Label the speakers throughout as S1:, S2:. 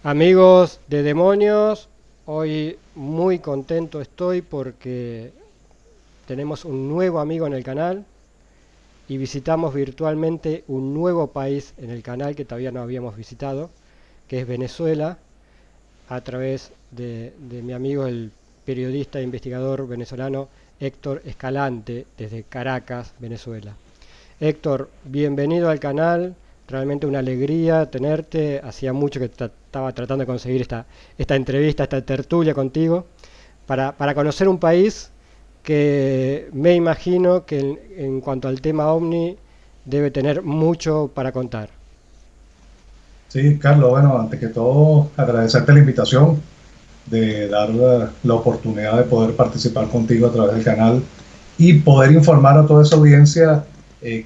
S1: Amigos de demonios, hoy muy contento estoy porque tenemos un nuevo amigo en el canal y visitamos virtualmente un nuevo país en el canal que todavía no habíamos visitado, que es Venezuela, a través de mi amigo el periodista e investigador venezolano Héctor Escalante desde Caracas, Venezuela. Héctor, bienvenido al canal. Realmente una alegría tenerte. Hacía mucho que estaba tratando de conseguir esta entrevista, esta tertulia contigo, para conocer un país que me imagino que en cuanto al tema OVNI debe tener mucho para contar.
S2: Sí, Carlos, bueno, antes que todo, agradecerte la invitación de dar la oportunidad de poder participar contigo a través del canal y poder informar a toda esa audiencia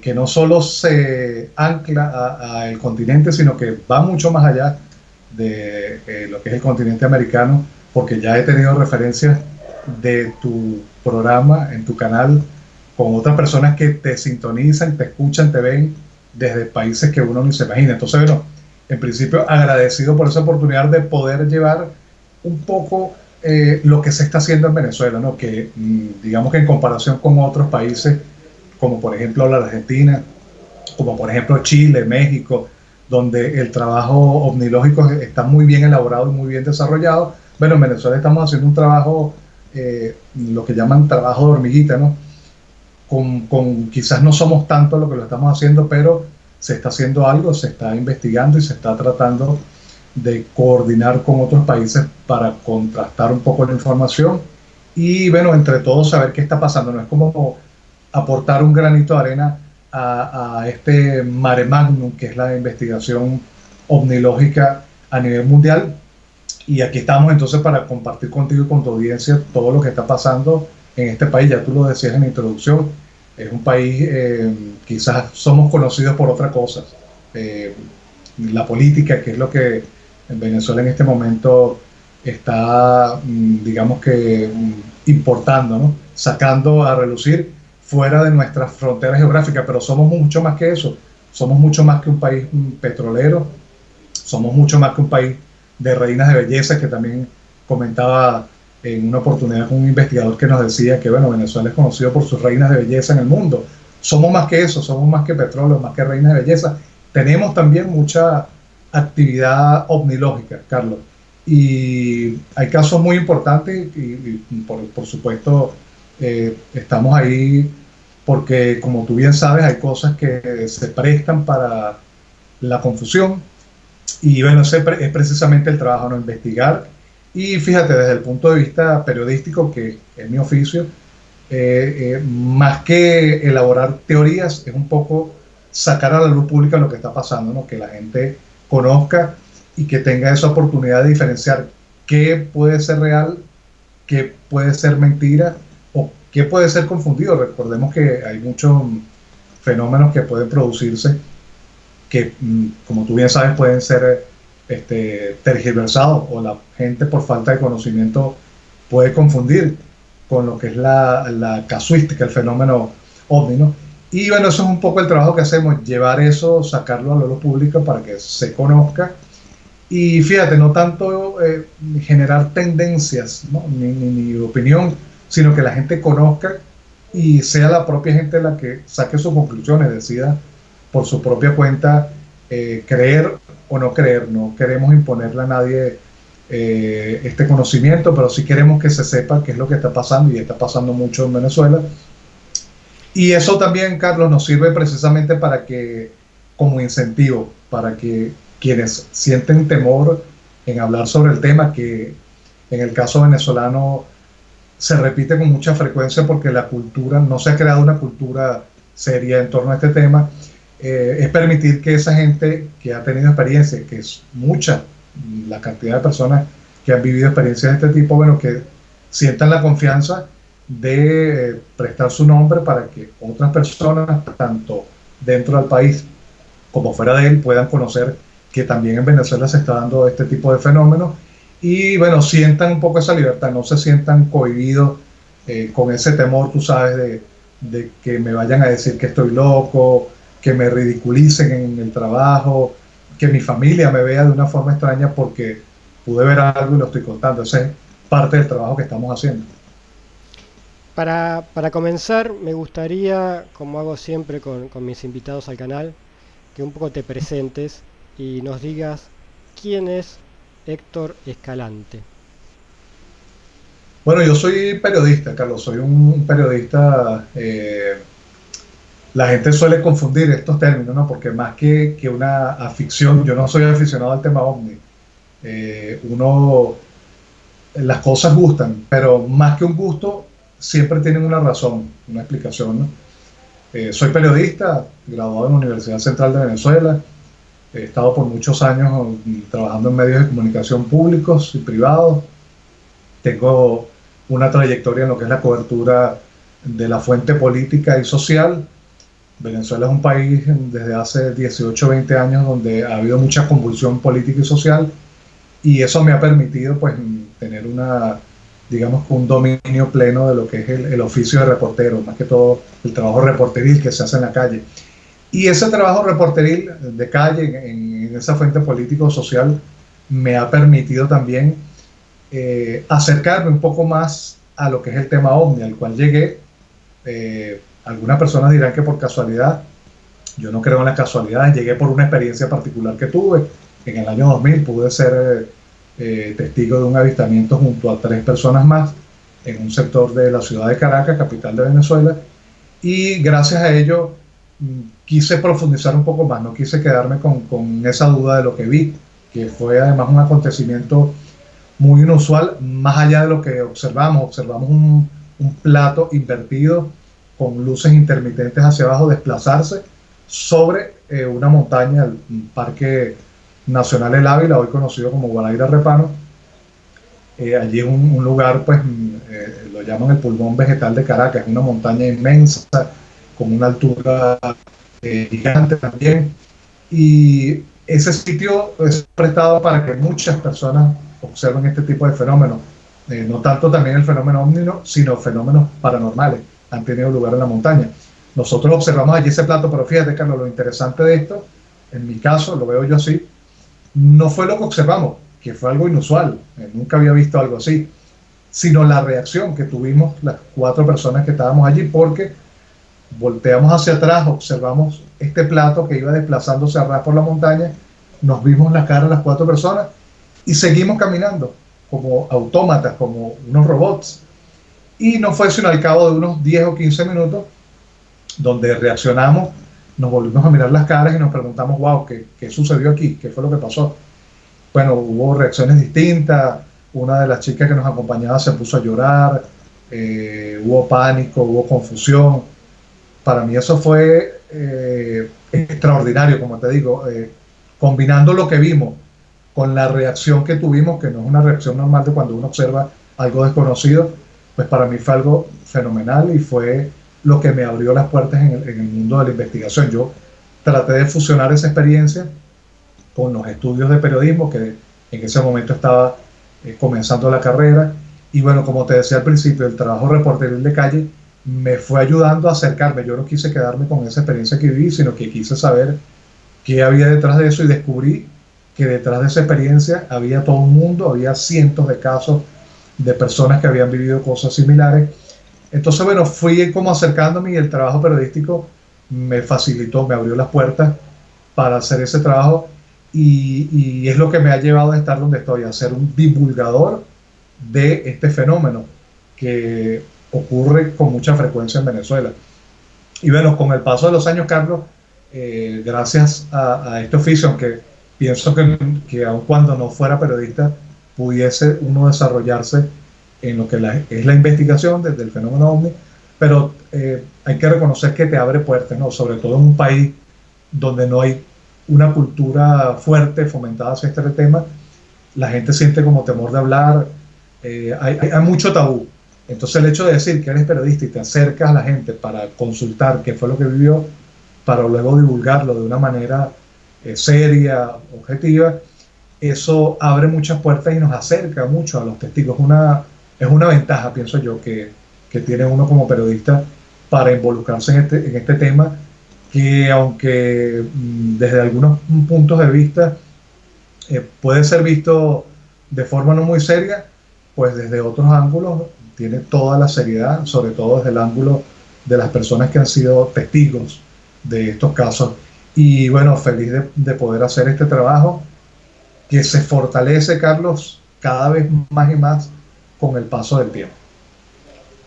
S2: que no solo se ancla a el continente, sino que va mucho más allá de lo que es el continente americano, porque ya he tenido referencias de tu programa en tu canal con otras personas que te sintonizan, te escuchan, te ven desde países que uno ni se imagina. Entonces, bueno, en principio agradecido por esa oportunidad de poder llevar un poco lo que se está haciendo en Venezuela, ¿no? Que digamos que en comparación con otros países, como por ejemplo la Argentina, como por ejemplo Chile, México, donde el trabajo omnilógico está muy bien elaborado y muy bien desarrollado. Bueno, en Venezuela estamos haciendo un trabajo, lo que llaman trabajo de hormiguita, ¿no? Quizás no somos tanto lo que lo estamos haciendo, pero se está haciendo algo, se está investigando y se está tratando de coordinar con otros países para contrastar un poco la información y, bueno, entre todos saber qué está pasando. No es como aportar un granito de arena a este mare magnum que es la investigación omnilógica a nivel mundial. Y aquí estamos entonces para compartir contigo y con tu audiencia todo lo que está pasando en este país. Ya tú lo decías en la introducción, es un país, quizás somos conocidos por otras cosas. Eh, la política, que es lo que en Venezuela en este momento está, digamos que, importando, ¿no? Sacando a relucir fuera de nuestras fronteras geográficas, pero somos mucho más que eso. Somos mucho más que un país petrolero, somos mucho más que un país de reinas de belleza, que también comentaba en una oportunidad con un investigador que nos decía que, bueno, Venezuela es conocido por sus reinas de belleza en el mundo. Somos más que eso, somos más que petróleo, más que reinas de belleza. Tenemos también mucha actividad ovnilógica, Carlos. Y hay casos muy importantes y por supuesto, estamos ahí porque, como tú bien sabes, hay cosas que se prestan para la confusión y, bueno, ese es precisamente el trabajo, ¿no? Investigar. Y fíjate, desde el punto de vista periodístico, que es mi oficio, más que elaborar teorías, es un poco sacar a la luz pública lo que está pasando, ¿no? Que la gente conozca y que tenga esa oportunidad de diferenciar qué puede ser real, qué puede ser mentira o qué puede ser confundido. Recordemos que hay muchos fenómenos que pueden producirse que, como tú bien sabes, pueden ser tergiversados, o la gente por falta de conocimiento puede confundir con lo que es la casuística, el fenómeno ovni, ¿no? Y, bueno, eso es un poco el trabajo que hacemos, llevar eso, sacarlo a la luz pública para que se conozca. Y fíjate, no tanto generar tendencias, ¿no? Ni opinión, sino que la gente conozca y sea la propia gente la que saque sus conclusiones, decida por su propia cuenta creer o no creer. No queremos imponerle a nadie este conocimiento, pero sí queremos que se sepa qué es lo que está pasando, y está pasando mucho en Venezuela. Y eso también, Carlos, nos sirve precisamente para que, como incentivo, para que quienes sienten temor en hablar sobre el tema, que en el caso venezolano se repite con mucha frecuencia porque la cultura, no se ha creado una cultura seria en torno a este tema, es permitir que esa gente que ha tenido experiencia, que es mucha la cantidad de personas que han vivido experiencias de este tipo, bueno, que sientan la confianza de prestar su nombre para que otras personas, tanto dentro del país como fuera de él, puedan conocer que también en Venezuela se está dando este tipo de fenómenos. Y, bueno, sientan un poco esa libertad, no se sientan cohibidos con ese temor, tú sabes, de que me vayan a decir que estoy loco, que me ridiculicen en el trabajo, que mi familia me vea de una forma extraña porque pude ver algo y lo estoy contando. Ese es parte del trabajo que estamos haciendo.
S1: Para comenzar, me gustaría, como hago siempre con mis invitados al canal, que un poco te presentes y nos digas quién es Héctor Escalante.
S2: Bueno, yo soy periodista, Carlos, soy un periodista. La gente suele confundir estos términos, ¿no? Porque más que una afición, yo no soy aficionado al tema ovni. Uno, las cosas gustan, pero más que un gusto, siempre tienen una razón, una explicación, ¿no? Soy periodista, graduado en la Universidad Central de Venezuela. He estado por muchos años trabajando en medios de comunicación públicos y privados. Tengo una trayectoria en lo que es la cobertura de la fuente política y social. Venezuela es un país desde hace 18 o 20 años donde ha habido mucha convulsión política y social, y eso me ha permitido pues tener digamos, un dominio pleno de lo que es el oficio de reportero, más que todo el trabajo reporteril que se hace en la calle. Y ese trabajo reporteril de calle en esa fuente político-social me ha permitido también acercarme un poco más a lo que es el tema OVNI, al cual llegué. Algunas personas dirán que por casualidad. Yo no creo en las casualidades. Llegué por una experiencia particular que tuve. En el año 2000 pude ser testigo de un avistamiento junto a 3 personas más en un sector de la ciudad de Caracas, capital de Venezuela, y gracias a ello quise profundizar un poco más, no quise quedarme con esa duda de lo que vi, que fue además un acontecimiento muy inusual. Más allá de lo que observamos un plato invertido con luces intermitentes hacia abajo desplazarse sobre una montaña, el Parque Nacional El Ávila, hoy conocido como Guanaíra Repano. Allí es un lugar, pues, lo llaman el pulmón vegetal de Caracas, es una montaña inmensa, con una altura gigante también. Y ese sitio es prestado para que muchas personas observen este tipo de fenómenos. No tanto también el fenómeno ovni, sino fenómenos paranormales han tenido lugar en la montaña. Nosotros observamos allí ese plato, pero fíjate, Carlos, lo interesante de esto, en mi caso, lo veo yo así, no fue lo que observamos, que fue algo inusual, nunca había visto algo así, sino la reacción que tuvimos las 4 personas que estábamos allí, porque volteamos hacia atrás, observamos este plato que iba desplazándose a ras por la montaña, nos vimos la cara las 4 personas y seguimos caminando como autómatas, como unos robots. Y no fue sino al cabo de unos 10 o 15 minutos donde reaccionamos, nos volvimos a mirar las caras y nos preguntamos, wow, ¿qué sucedió aquí? ¿Qué fue lo que pasó? Bueno, hubo reacciones distintas. Una de las chicas que nos acompañaba se puso a llorar, hubo pánico, hubo confusión. Para mí eso fue extraordinario, como te digo, combinando lo que vimos con la reacción que tuvimos, que no es una reacción normal de cuando uno observa algo desconocido, pues para mí fue algo fenomenal y fue lo que me abrió las puertas en el mundo de la investigación. Yo traté de fusionar esa experiencia con los estudios de periodismo, que en ese momento estaba comenzando la carrera, y bueno, como te decía al principio, el trabajo reporteril de calle me fue ayudando a acercarme. Yo no quise quedarme con esa experiencia que viví, sino que quise saber qué había detrás de eso, y descubrí que detrás de esa experiencia había todo un mundo, había cientos de casos de personas que habían vivido cosas similares. Entonces, bueno, fui como acercándome, y el trabajo periodístico me facilitó, me abrió las puertas para hacer ese trabajo, y es lo que me ha llevado a estar donde estoy, a ser un divulgador de este fenómeno que ocurre con mucha frecuencia en Venezuela. Y bueno, con el paso de los años, Carlos, gracias a este oficio, aunque pienso que aun cuando no fuera periodista, pudiese uno desarrollarse en lo que es la investigación desde el fenómeno OVNI, pero hay que reconocer que te abre puertas, ¿no? Sobre todo en un país donde no hay una cultura fuerte fomentada hacia este tema. La gente siente como temor de hablar, hay mucho tabú. Entonces el hecho de decir que eres periodista y te acercas a la gente para consultar qué fue lo que vivió, para luego divulgarlo de una manera seria, objetiva, eso abre muchas puertas y nos acerca mucho a los testigos. Es una ventaja, pienso yo, que tiene uno como periodista para involucrarse en este tema, que aunque desde algunos puntos de vista puede ser visto de forma no muy seria, pues desde otros ángulos tiene toda la seriedad, sobre todo desde el ángulo de las personas que han sido testigos de estos casos. Y bueno, feliz de poder hacer este trabajo que se fortalece, Carlos, cada vez más y más con el paso del tiempo.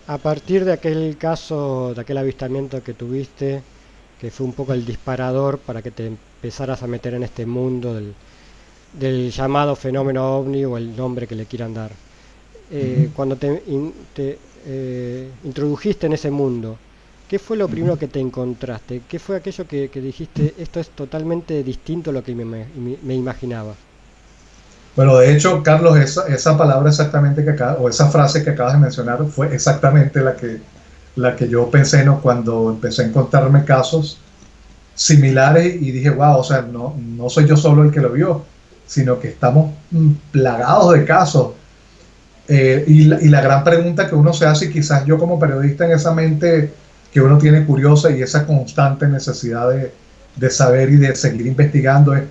S1: A partir de aquel caso, de aquel avistamiento que tuviste, que fue un poco el disparador para que te empezaras a meter en este mundo del llamado fenómeno ovni o el nombre que le quieran dar.
S2: Uh -huh.
S1: Cuando te introdujiste en ese mundo, ¿qué fue lo
S2: Uh -huh.
S1: primero que te encontraste? ¿Qué fue aquello que dijiste, esto es totalmente distinto a lo que me imaginaba?
S2: Bueno, de hecho, Carlos, esa palabra exactamente o esa frase que acabas de mencionar fue exactamente la que yo pensé, ¿no? Cuando empecé a encontrarme casos similares y dije, wow, o sea, no soy yo solo el que lo vio, sino que estamos plagados de casos. Y la gran pregunta que uno se hace, y quizás yo como periodista en esa mente que uno tiene curiosa y esa constante necesidad de saber y de seguir investigando, es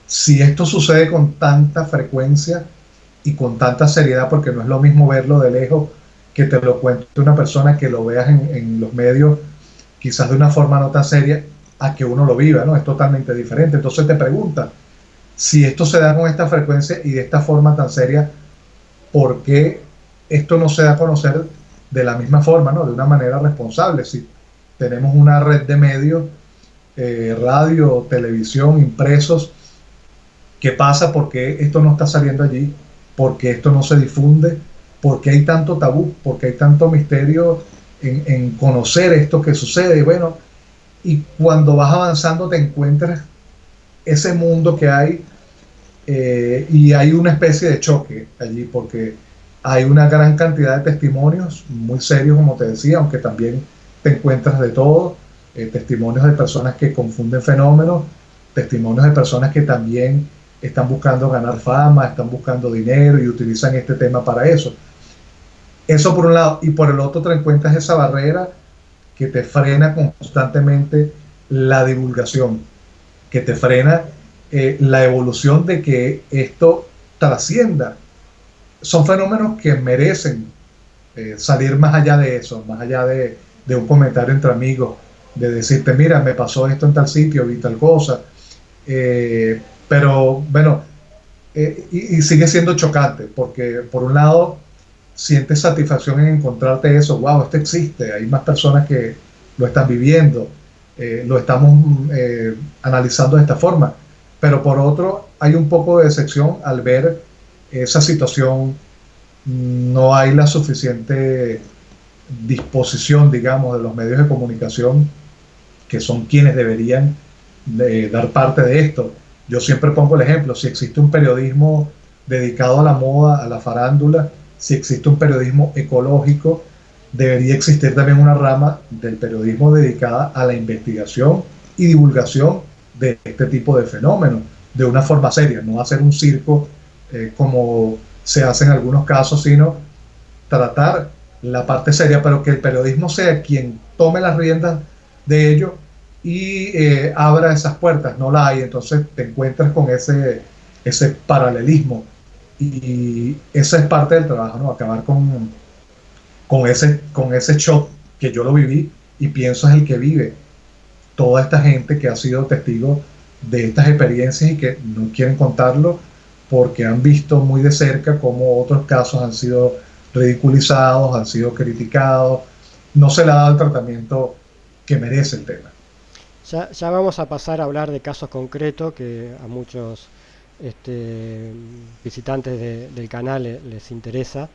S2: si esto sucede con tanta frecuencia y con tanta seriedad, porque no es lo mismo verlo de lejos que te lo cuente una persona, que lo veas en los medios, quizás de una forma no tan seria, a que uno lo viva, ¿no? Es totalmente diferente. Entonces te pregunta, si esto se da con esta frecuencia y de esta forma tan seria, ¿por qué esto no se da a conocer de la misma forma, ¿no? De una manera responsable? Si tenemos una red de medios, radio, televisión, impresos, ¿qué pasa? ¿Por qué esto no está saliendo allí? ¿Por qué esto no se difunde? ¿Por qué hay tanto tabú? ¿Por qué hay tanto misterio en conocer esto que sucede? Bueno, y cuando vas avanzando te encuentras ese mundo que hay, y hay una especie de choque allí porque hay una gran cantidad de testimonios muy serios, como te decía, aunque también te encuentras de todo, testimonios de personas que confunden fenómenos, testimonios de personas que también están buscando ganar fama, están buscando dinero y utilizan este tema para eso. Eso por un lado, y por el otro te encuentras esa barrera que te frena constantemente la divulgación, que te frena la evolución de que esto trascienda. Son fenómenos que merecen salir más allá de eso, más allá de un comentario entre amigos, de decirte, mira, me pasó esto en tal sitio, vi tal cosa. Pero bueno, y sigue siendo chocante, porque por un lado sientes satisfacción en encontrarte eso, wow, esto existe, hay más personas que lo están viviendo, lo estamos analizando de esta forma, pero por otro hay un poco de decepción al ver esa situación, no hay la suficiente disposición, digamos, de los medios de comunicación, que son quienes deberían dar parte de esto. Yo siempre pongo el ejemplo, si existe un periodismo dedicado a la moda, a la farándula, si existe un periodismo ecológico, debería existir también una rama del periodismo dedicada a la investigación y divulgación de este tipo de fenómenos, de una forma seria, no hacer un circo como se hace en algunos casos, sino tratar la parte seria, pero que el periodismo sea quien tome las riendas de ello y abra esas puertas, no la hay, entonces te encuentras con ese paralelismo y esa es parte del trabajo, ¿no? Acabar con ese shock que yo lo viví y pienso es el que vive toda esta gente que ha sido testigo de estas experiencias y que no quieren contarlo porque han visto muy de cerca cómo otros casos han sido ridiculizados, han sido criticados, no se le ha dado el tratamiento que merece el tema.
S1: Ya vamos a pasar a hablar de casos concretos que a muchos este, visitantes del canal les interesa.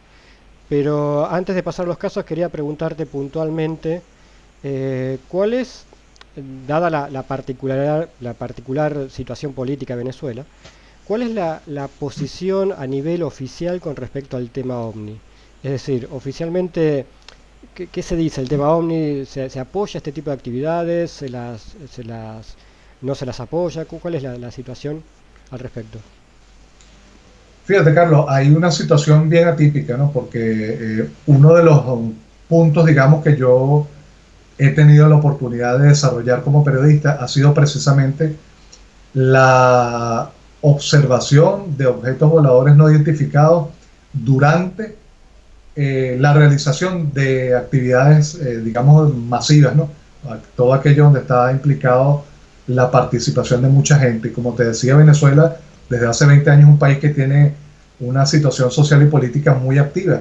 S1: Pero antes de pasar a los casos, quería preguntarte puntualmente cuál es, dada la particular situación política de Venezuela, cuál es la posición a nivel oficial con respecto al tema OVNI. Es decir, oficialmente, ¿qué se dice? ¿El tema OVNI se apoya este tipo de actividades? ¿No se las apoya? ¿Cuál es la situación al respecto?
S2: Fíjate, Carlos, hay una situación bien atípica, ¿no? Porque uno de los puntos, digamos, que yo he tenido la oportunidad de desarrollar como periodista ha sido precisamente la observación de objetos voladores no identificados durante la realización de actividades, digamos, masivas, ¿no? Todo aquello donde está implicado la participación de mucha gente. Y como te decía, Venezuela desde hace 20 años es un país que tiene una situación social y política muy activa.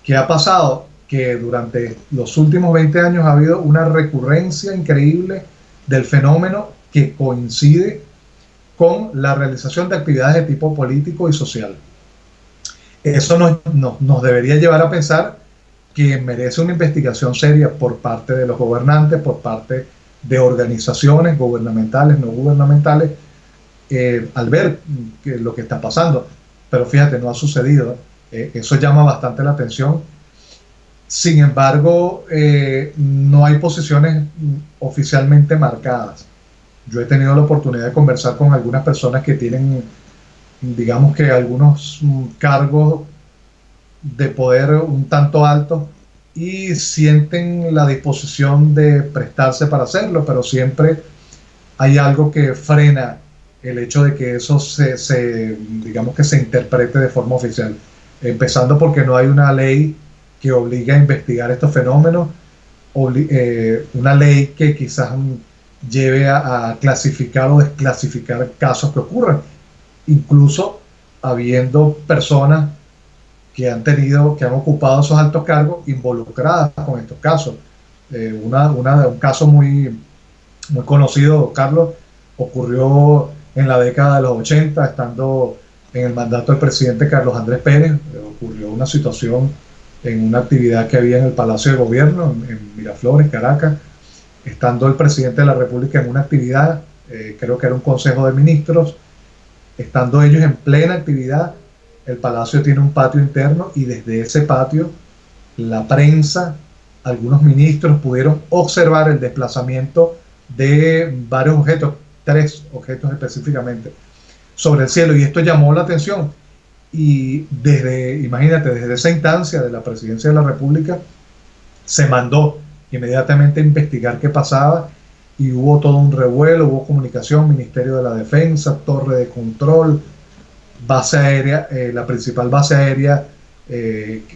S2: ¿Qué ha pasado? Que durante los últimos 20 años ha habido una recurrencia increíble del fenómeno que coincide con la realización de actividades de tipo político y social. Eso nos debería llevar a pensar que merece una investigación seria por parte de los gobernantes, por parte de organizaciones gubernamentales, no gubernamentales, al ver lo que está pasando. Pero fíjate, no ha sucedido. Eso llama bastante la atención. Sin embargo, no hay posiciones oficialmente marcadas. Yo he tenido la oportunidad de conversar con algunas personas que tienen, digamos que algunos cargos de poder un tanto altos y sienten la disposición de prestarse para hacerlo, pero siempre hay algo que frena el hecho de que eso digamos que se interprete de forma oficial. Empezando porque no hay una ley que obligue a investigar estos fenómenos, una ley que quizás lleve a clasificar o desclasificar casos que ocurren, incluso habiendo personas que han ocupado esos altos cargos involucradas con estos casos. Un caso muy conocido, Carlos, ocurrió en la década de los 80, estando en el mandato del presidente Carlos Andrés Pérez. Ocurrió una situación en una actividad que había en el Palacio de Gobierno, en Miraflores, Caracas, estando el presidente de la República en una actividad, creo que era un consejo de ministros, estando ellos en plena actividad. El palacio tiene un patio interno y desde ese patio la prensa, algunos ministros pudieron observar el desplazamiento de varios objetos, 3 objetos específicamente, sobre el cielo, y esto llamó la atención. Y imagínate, desde esa instancia de la presidencia de la República se mandó inmediatamente a investigar qué pasaba y hubo todo un revuelo, hubo comunicación, Ministerio de la Defensa, torre de control, base aérea, la principal base aérea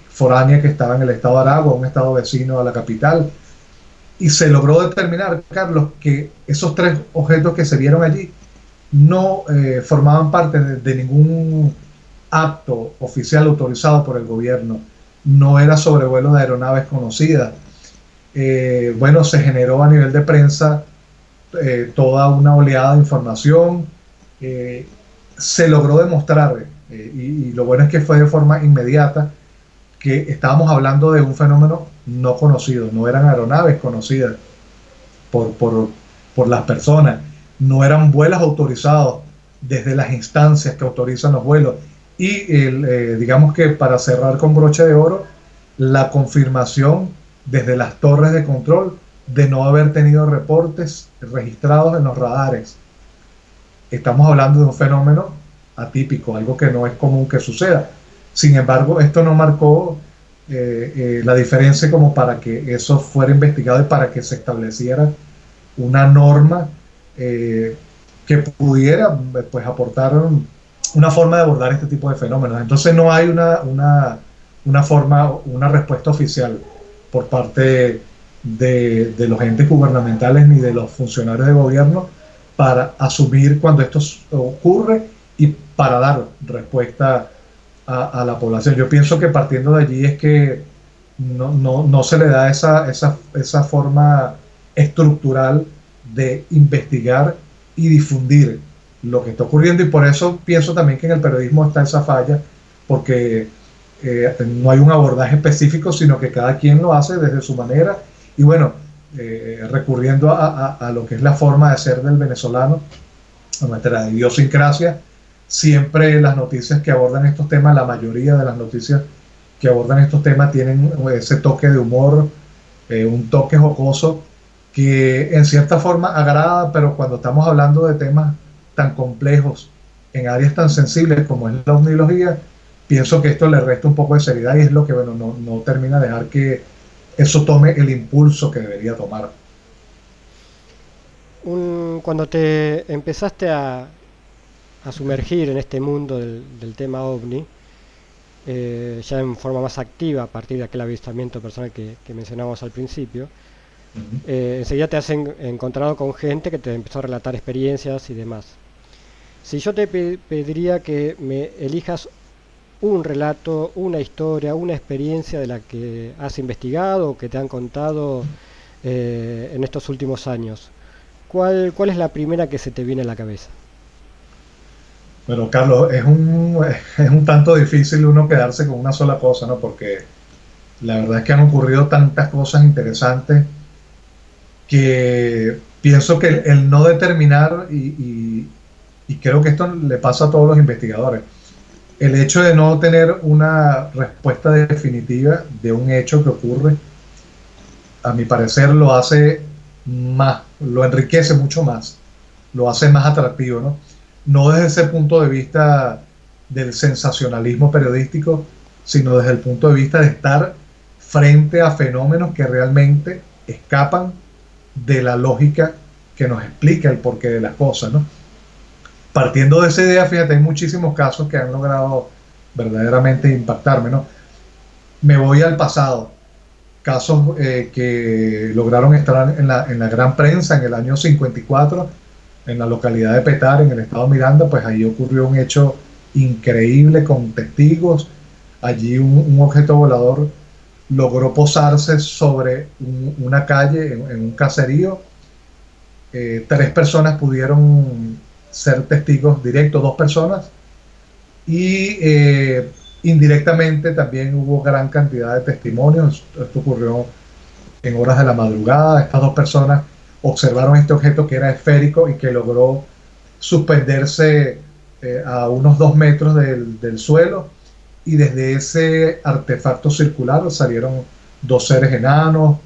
S2: foránea que estaba en el estado de Aragua, un estado vecino a la capital, y se logró determinar, Carlos, que esos 3 objetos que se vieron allí no formaban parte de ningún acto oficial autorizado por el gobierno, no era sobrevuelo de aeronaves conocidas. Bueno, se generó a nivel de prensa toda una oleada de información, se logró demostrar, y lo bueno es que fue de forma inmediata, que estábamos hablando de un fenómeno no conocido, no eran aeronaves conocidas por las personas, no eran vuelos autorizados desde las instancias que autorizan los vuelos. Y digamos que para cerrar con broche de oro, la confirmación desde las torres de control de no haber tenido reportes registrados en los radares. Estamos hablando de un fenómeno atípico, algo que no es común que suceda. Sin embargo, esto no marcó la diferencia como para que eso fuera investigado y para que se estableciera una norma que pudiera pues aportar una forma de abordar este tipo de fenómenos. Entonces no hay una forma, una respuesta oficial por parte de los entes gubernamentales ni de los funcionarios de gobierno para asumir cuando esto ocurre y para dar respuesta a la población. Yo pienso que partiendo de allí es que no se le da esa forma estructural de investigar y difundir lo que está ocurriendo, y por eso pienso también que en el periodismo está esa falla, porque no hay un abordaje específico, sino que cada quien lo hace desde su manera, y bueno, recurriendo a lo que es la forma de ser del venezolano, a nuestra idiosincrasia, siempre las noticias que abordan estos temas, la mayoría de las noticias que abordan estos temas tienen ese toque de humor, un toque jocoso, que en cierta forma agrada, pero cuando estamos hablando de temas tan complejos en áreas tan sensibles como es la ovniología, pienso que esto le resta un poco de seriedad y es lo que bueno, no termina de dejar que eso tome el impulso que debería tomar.
S1: Cuando te empezaste a sumergir en este mundo del tema ovni, ya en forma más activa a partir de aquel avistamiento personal que mencionamos al principio,
S2: Uh -huh.
S1: enseguida te has encontrado con gente que te empezó a relatar experiencias y demás. Si yo te pediría que me elijas un relato, una historia, una experiencia de la que has investigado o que te han contado en estos últimos años, ¿cuál es la primera que se te viene a la cabeza?
S2: Bueno, Carlos, es un tanto difícil uno quedarse con una sola cosa, ¿no? Porque la verdad es que han ocurrido tantas cosas interesantes que pienso que el no determinar, y creo que esto le pasa a todos los investigadores, el hecho de no tener una respuesta definitiva de un hecho que ocurre, a mi parecer lo hace más, lo enriquece mucho más, lo hace más atractivo, ¿no? No desde ese punto de vista del sensacionalismo periodístico, sino desde el punto de vista de estar frente a fenómenos que realmente escapan de la lógica que nos explica el porqué de las cosas, ¿no? Partiendo de esa idea, fíjate, hay muchísimos casos que han logrado verdaderamente impactarme, ¿no? Me voy al pasado, casos que lograron estar en la gran prensa en el año 54, en la localidad de Petar, en el estado de Miranda. Pues ahí ocurrió un hecho increíble con testigos. Allí un objeto volador logró posarse sobre una calle, en un caserío. Tres personas pudieron ser testigos directos, dos personas, y indirectamente también hubo gran cantidad de testimonios. Esto ocurrió en horas de la madrugada. Estas dos personas observaron este objeto que era esférico y que logró suspenderse a unos 2 metros del suelo, y desde ese artefacto circular salieron dos seres enanos,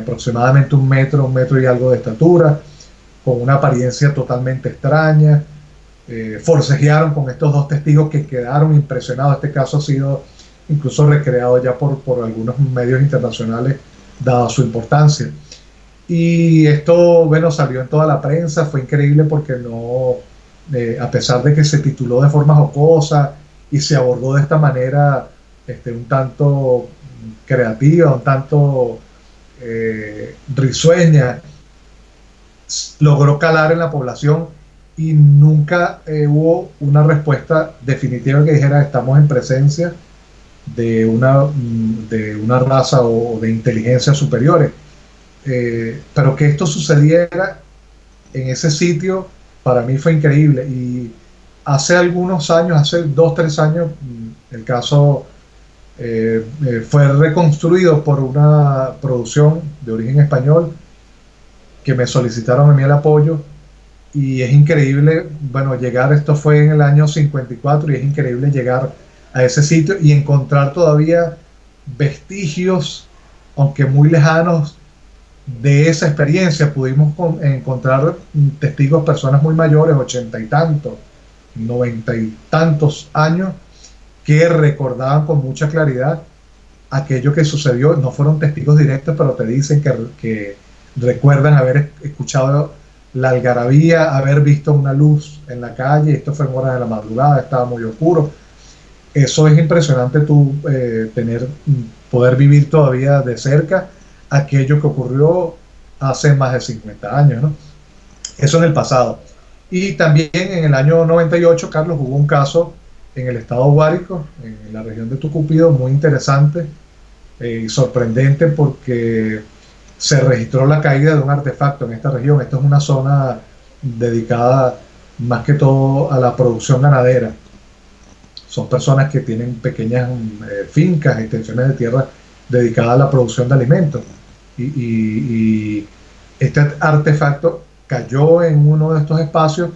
S2: aproximadamente un metro y algo de estatura, con una apariencia totalmente extraña. Forcejearon con estos dos testigos que quedaron impresionados. Este caso ha sido incluso recreado ya por algunos medios internacionales, dada su importancia. Y esto, bueno, salió en toda la prensa. Fue increíble porque no, a pesar de que se tituló de forma jocosa y se abordó de esta manera un tanto creativa, un tanto risueña, logró calar en la población, y nunca hubo una respuesta definitiva que dijera estamos en presencia de una raza o de inteligencias superiores. Pero que esto sucediera en ese sitio para mí fue increíble. Y hace algunos años, hace 2, 3 años, el caso fue reconstruido por una producción de origen español que me solicitaron a mí el apoyo. Y es increíble, bueno, llegar, esto fue en el año 54, y es increíble llegar a ese sitio y encontrar todavía vestigios, aunque muy lejanos, de esa experiencia. Pudimos encontrar testigos, personas muy mayores, 80 y tantos, 90 y tantos años, que recordaban con mucha claridad aquello que sucedió. No fueron testigos directos, pero te dicen que recuerdan haber escuchado la algarabía, haber visto una luz en la calle. Esto fue en horas de la madrugada, estaba muy oscuro. Eso es impresionante, tú poder vivir todavía de cerca aquello que ocurrió hace más de 50 años, ¿no? Eso en el pasado. Y también en el año 98, Carlos, hubo un caso en el estado Guárico, en la región de Tucupío, muy interesante y sorprendente, porque se registró la caída de un artefacto en esta región. Esto es una zona dedicada más que todo a la producción ganadera. Son personas que tienen pequeñas fincas, extensiones de tierra dedicadas a la producción de alimentos. Y este artefacto cayó en uno de estos espacios,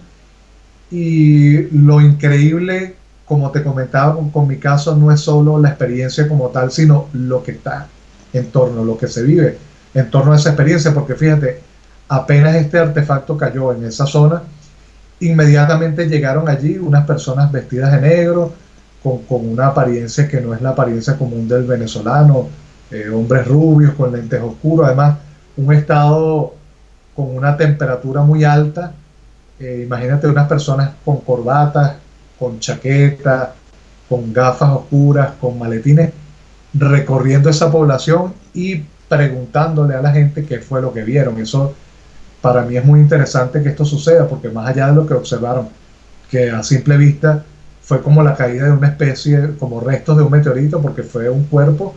S2: y lo increíble, como te comentaba con mi caso, no es solo la experiencia como tal, sino lo que está en torno, lo que se vive en torno a esa experiencia. Porque fíjate, apenas este artefacto cayó en esa zona, inmediatamente llegaron allí unas personas vestidas de negro, con una apariencia que no es la apariencia común del venezolano, hombres rubios con lentes oscuros, además un estado con una temperatura muy alta. Imagínate unas personas con corbatas, con chaquetas, con gafas oscuras, con maletines, recorriendo esa población y preguntándole a la gente qué fue lo que vieron. Eso para mí es muy interesante que esto suceda, porque más allá de lo que observaron, que a simple vista fue como la caída de una especie, como restos de un meteorito, porque fue un cuerpo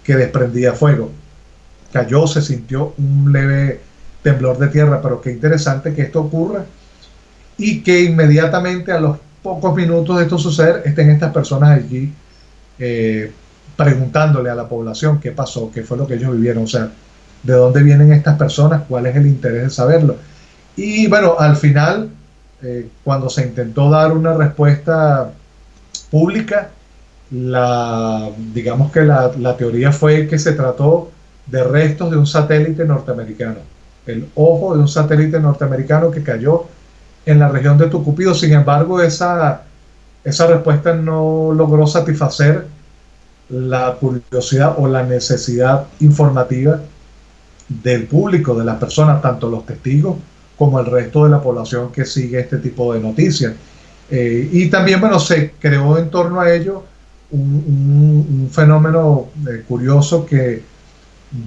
S2: que desprendía fuego. Cayó, se sintió un leve temblor de tierra, pero qué interesante que esto ocurra y que inmediatamente a los pocos minutos de esto suceder estén estas personas allí eh, preguntándole a la población qué pasó, qué fue lo que ellos vivieron, o sea, de dónde vienen estas personas, cuál es el interés de saberlo. Y bueno, al final, cuando se intentó dar una respuesta pública, digamos que la teoría fue que se trató de restos de un satélite norteamericano, el ojo de un satélite norteamericano que cayó en la región de Tucupío. Sin embargo, esa respuesta no logró satisfacer la curiosidad o la necesidad informativa del público, de las personas, tanto los testigos como el resto de la población que sigue este tipo de noticias. Y también, bueno, se creó en torno a ello un fenómeno curioso que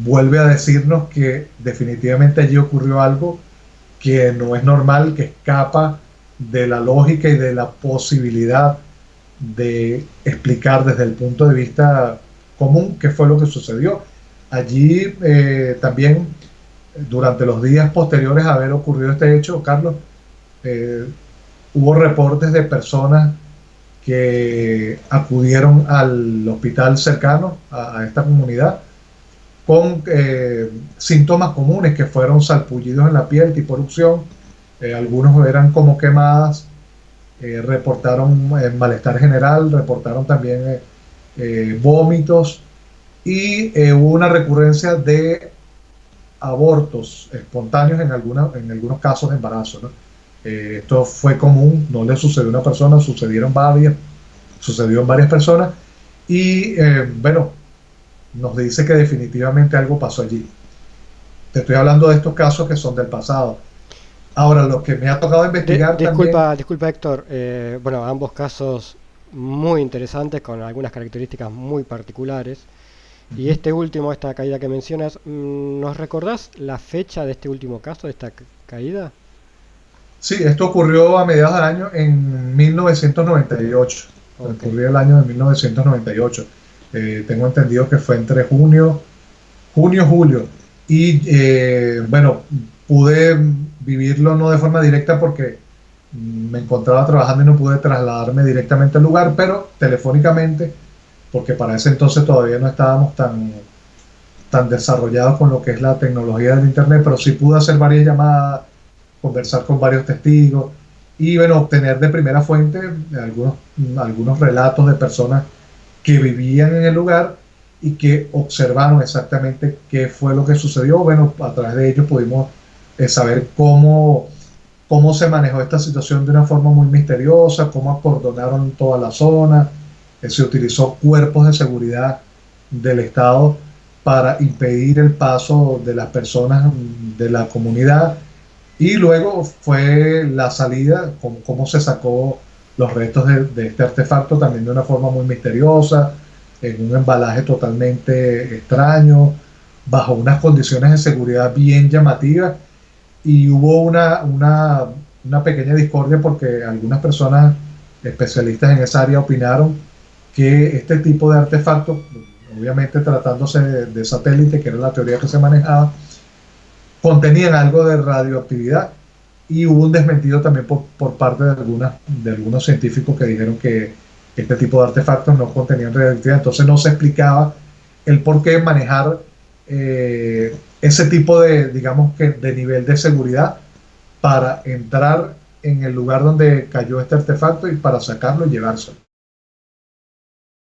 S2: vuelve a decirnos que definitivamente allí ocurrió algo que no es normal, que escapa de la lógica y de la posibilidad de explicar desde el punto de vista común qué fue lo que sucedió. Allí también, durante los días posteriores a haber ocurrido este hecho, Carlos, eh, hubo reportes de personas que acudieron al hospital cercano a esta comunidad con síntomas comunes que fueron salpullidos en la piel, tipo erupción, algunos eran como quemadas, reportaron malestar general, reportaron también vómitos y hubo una recurrencia de abortos espontáneos en algunos casos de embarazo, ¿no? Esto fue común, no le sucedió a una persona, sucedió en varias personas y bueno, nos dice que definitivamente algo pasó allí. Te estoy hablando de estos casos que son del pasado. Ahora, lo que me ha tocado investigar también.
S1: Disculpa Héctor, bueno, ambos casos muy interesantes con algunas características muy particulares. Y
S2: Uh-huh.
S1: este último, esta caída que mencionas, ¿nos recordás la fecha de este último caso, de esta caída?
S2: Sí, esto ocurrió a mediados del año en 1998.
S1: Ok.
S2: Ocurrió el año de 1998. Tengo entendido que fue entre julio. Y bueno, pude vivirlo no de forma directa porque me encontraba trabajando y no pude trasladarme directamente al lugar, pero telefónicamente, porque para ese entonces todavía no estábamos tan desarrollados con lo que es la tecnología del Internet, pero sí pude hacer varias llamadas, conversar con varios testigos y bueno, obtener de primera fuente algunos relatos de personas que vivían en el lugar y que observaron exactamente qué fue lo que sucedió. Bueno, a través de ellos pudimos saber cómo se manejó esta situación de una forma muy misteriosa, cómo acordonaron toda la zona, se utilizó cuerpos de seguridad del Estado para impedir el paso de las personas de la comunidad y luego fue la salida, cómo se sacó los restos de este artefacto también de una forma muy misteriosa, en un embalaje totalmente extraño, bajo unas condiciones de seguridad bien llamativas y hubo una pequeña discordia porque algunas personas especialistas en esa área opinaron que este tipo de artefactos, obviamente tratándose de satélite, que era la teoría que se manejaba, contenían algo de radioactividad y hubo un desmentido también por parte de algunos científicos que dijeron que este tipo de artefactos no contenían radioactividad, entonces no se explicaba el por qué manejar ese tipo de, digamos que, de nivel de seguridad para entrar en el lugar donde cayó este artefacto y para sacarlo y llevárselo.